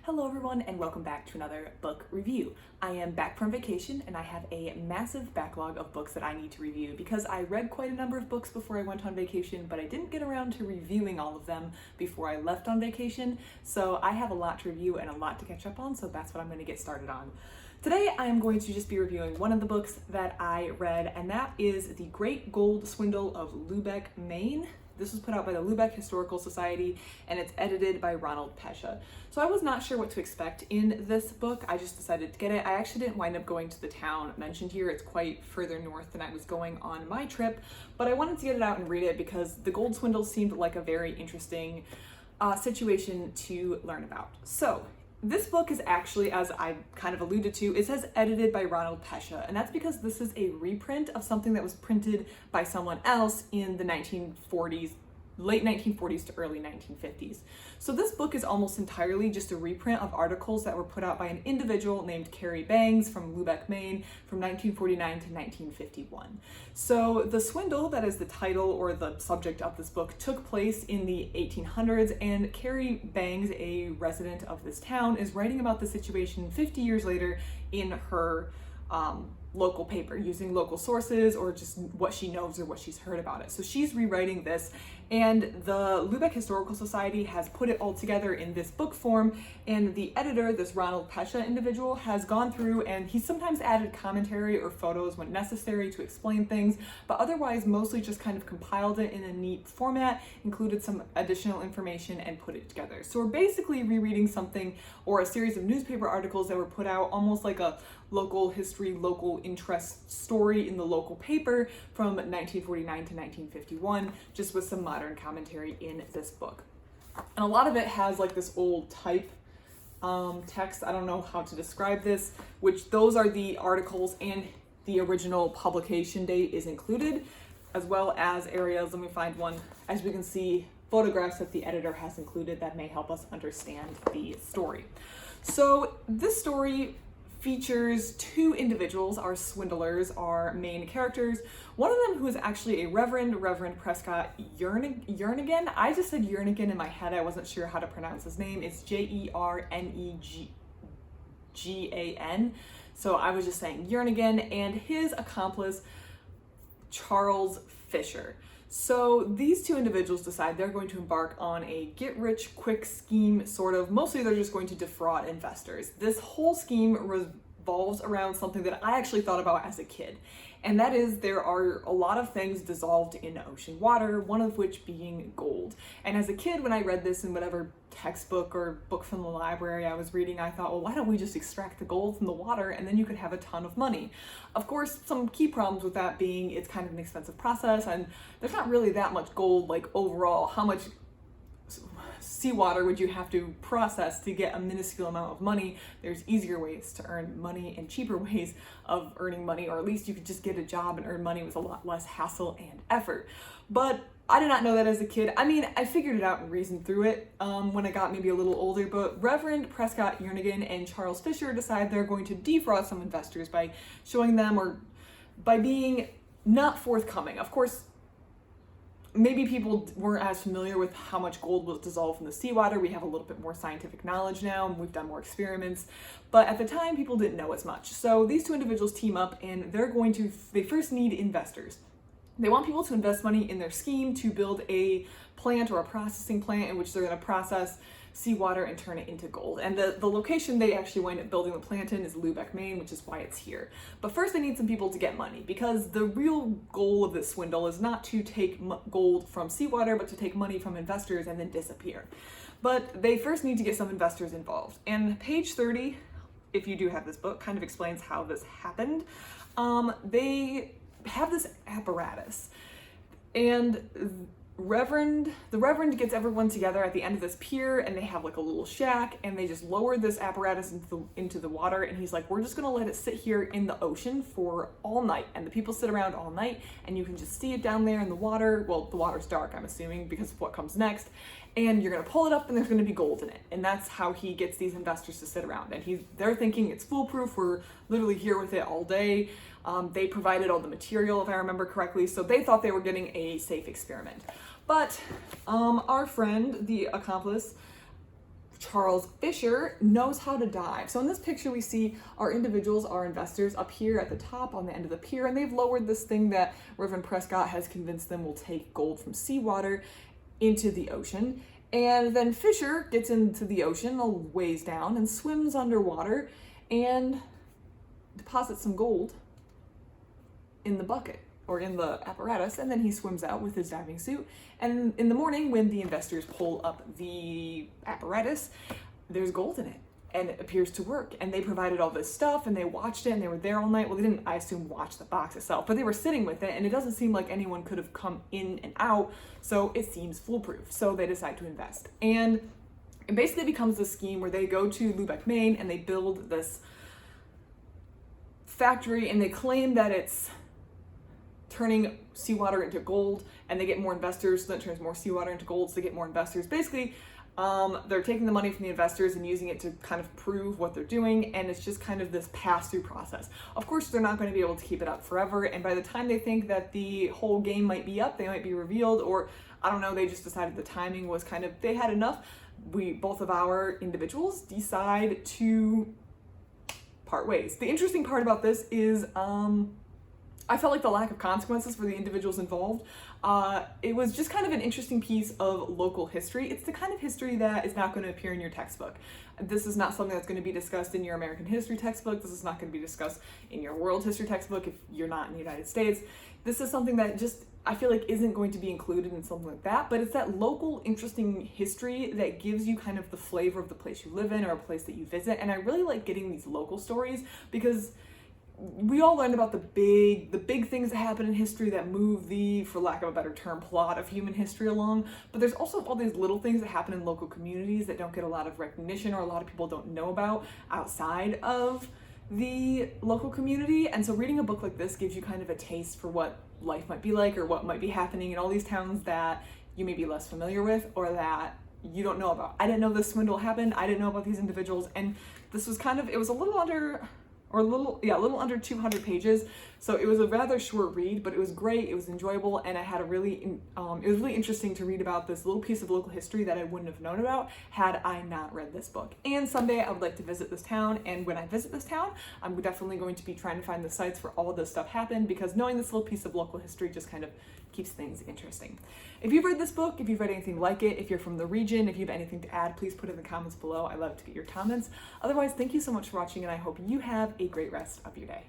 Hello everyone and welcome back to another book review. I am back from vacation and I have a massive backlog of books that I need to review because I read quite a number of books before I went on vacation, but I didn't get around to reviewing all of them before I left on vacation. So I have a lot to review and a lot to catch up on, so that's what I'm going to get started on. Today I am going to just be reviewing one of the books that I read, and that is The Great Gold Swindle of Lubec, Maine. This was put out by the Lubec Historical Society and it's edited by Ronald Pesha. So I was not sure what to expect in this book. I just decided to get it. I actually didn't wind up going to the town mentioned here. It's quite further north than I was going on my trip, but I wanted to get it out and read it because the gold swindle seemed like a very interesting situation to learn about. So this book is actually, as I kind of alluded to, it says edited by Ronald Pesha, and that's because this is a reprint of something that was printed by someone else in the 1940s, late 1940s to early 1950s. So this book is almost entirely just a reprint of articles that were put out by an individual named Carrie Bangs from Lubec, Maine from 1949 to 1951. So the swindle, that is the title or the subject of this book, took place in the 1800s, and Carrie Bangs, a resident of this town, is writing about the situation 50 years later in her local paper, using local sources or just what she knows or what she's heard about it. So she's rewriting this, and the Lubec Historical Society has put it all together in this book form, and the editor, this Ronald Pesha individual, has gone through and he's sometimes added commentary or photos when necessary to explain things, but otherwise mostly just kind of compiled it in a neat format, included some additional information, and put it together. So we're basically rereading something or a series of newspaper articles that were put out almost like a local history, local interest story in the local paper from 1949 to 1951, just with some modern commentary in this book. And a lot of it has like this old type text. I don't know how to describe this, which those are the articles, and the original publication date is included, as well as areas. Let me find one. As we can see, photographs that the editor has included that may help us understand the story. So this story features two individuals. Our swindlers, our main characters. One of them, who is actually a Reverend Prescott Jernigan. I just said Jernigan in my head. I wasn't sure how to pronounce his name. It's Jernegan. So I was just saying Jernigan, and his accomplice, Charles Fisher. So these two individuals decide they're going to embark on a get-rich-quick scheme, sort of. Mostly they're just going to defraud investors. This whole scheme revolves around something that I actually thought about as a kid, and that is there are a lot of things dissolved in ocean water, one of which being gold. And as a kid, when I read this in whatever textbook or book from the library I was reading, I thought, well, why don't we just extract the gold from the water and then you could have a ton of money? Of course, some key problems with that being it's kind of an expensive process, and there's not really that much gold, like overall. How much seawater would you have to process to get a minuscule amount of money? There's easier ways to earn money and cheaper ways of earning money, or at least you could just get a job and earn money with a lot less hassle and effort. But I did not know that as a kid. I mean, I figured it out and reasoned through it when I got maybe a little older, but Reverend Prescott Jernigan and Charles Fisher decide they're going to defraud some investors by showing them, or by being not forthcoming. Of course, maybe people weren't as familiar with how much gold was dissolved in the seawater. We have a little bit more scientific knowledge now, and we've done more experiments. But at the time, people didn't know as much. So these two individuals team up, and they first need investors. They want people to invest money in their scheme to build a plant or a processing plant in which they're going to process seawater and turn it into gold. And the location they actually wind up building the plant in is Lubec, Maine, which is why it's here. But first they need some people to get money, because the real goal of this swindle is not to take gold from seawater, but to take money from investors and then disappear. But they first need to get some investors involved. And page 30, if you do have this book, kind of explains how this happened. They have this apparatus, and the Reverend gets everyone together at the end of this pier, and they have like a little shack, and they just lower this apparatus into the water, and he's like, we're just gonna let it sit here in the ocean for all night, and the people sit around all night, and you can just see it down there in the water. Well, the water's dark, I'm assuming, because of what comes next, and you're gonna pull it up and there's gonna be gold in it. And that's how he gets these investors to sit around, and they're thinking it's foolproof, we're literally here with it all day. They provided all the material, if I remember correctly, so they thought they were getting a safe experiment. But our friend, the accomplice, Charles Fisher knows how to dive. So in this picture we see our individuals, our investors up here at the top on the end of the pier, and they've lowered this thing that Reverend Prescott has convinced them will take gold from seawater into the ocean. And then Fisher gets into the ocean a ways down and swims underwater and deposits some gold in the bucket or in the apparatus, and then he swims out with his diving suit. And in the morning, when the investors pull up the apparatus, there's gold in it, and it appears to work. And they provided all this stuff, and they watched it, and they were there all night. Well, they didn't, I assume, watch the box itself, but they were sitting with it, and it doesn't seem like anyone could have come in and out, so it seems foolproof. So they decide to invest. And it basically becomes a scheme where they go to Lubec, Maine, and they build this factory, and they claim that it's turning seawater into gold, and they get more investors, so that turns more seawater into gold, so they get more investors. Basically, they're taking the money from the investors and using it to kind of prove what they're doing, and it's just kind of this pass-through process. Of course, they're not going to be able to keep it up forever, and by the time they think that the whole game might be up, they might be revealed, or I don't know, they just decided the timing was kind of, they had enough. Both of our individuals decide to part ways. The interesting part about this is, I felt like the lack of consequences for the individuals involved. It was just kind of an interesting piece of local history. It's the kind of history that is not going to appear in your textbook. This is not something that's going to be discussed in your American history textbook. This is not going to be discussed in your world history textbook if you're not in the United States. This is something that just, I feel like, isn't going to be included in something like that, but it's that local interesting history that gives you kind of the flavor of the place you live in or a place that you visit. And I really like getting these local stories because we all learned about the big things that happen in history that move the, for lack of a better term, plot of human history along. But there's also all these little things that happen in local communities that don't get a lot of recognition or a lot of people don't know about outside of the local community. And so reading a book like this gives you kind of a taste for what life might be like or what might be happening in all these towns that you may be less familiar with or that you don't know about. I didn't know this swindle happened. I didn't know about these individuals. And this was kind of, it was a little under 200 pages. So it was a rather short read, but it was great. It was enjoyable, and I had a really, it was really interesting to read about this little piece of local history that I wouldn't have known about had I not read this book. And someday I would like to visit this town, and when I visit this town, I'm definitely going to be trying to find the sites where all of this stuff happened, because knowing this little piece of local history just kind of keeps things interesting. If you've read this book, if you've read anything like it, if you're from the region, if you have anything to add, please put it in the comments below. I love to get your comments. Otherwise, thank you so much for watching, and I hope you have a great rest of your day.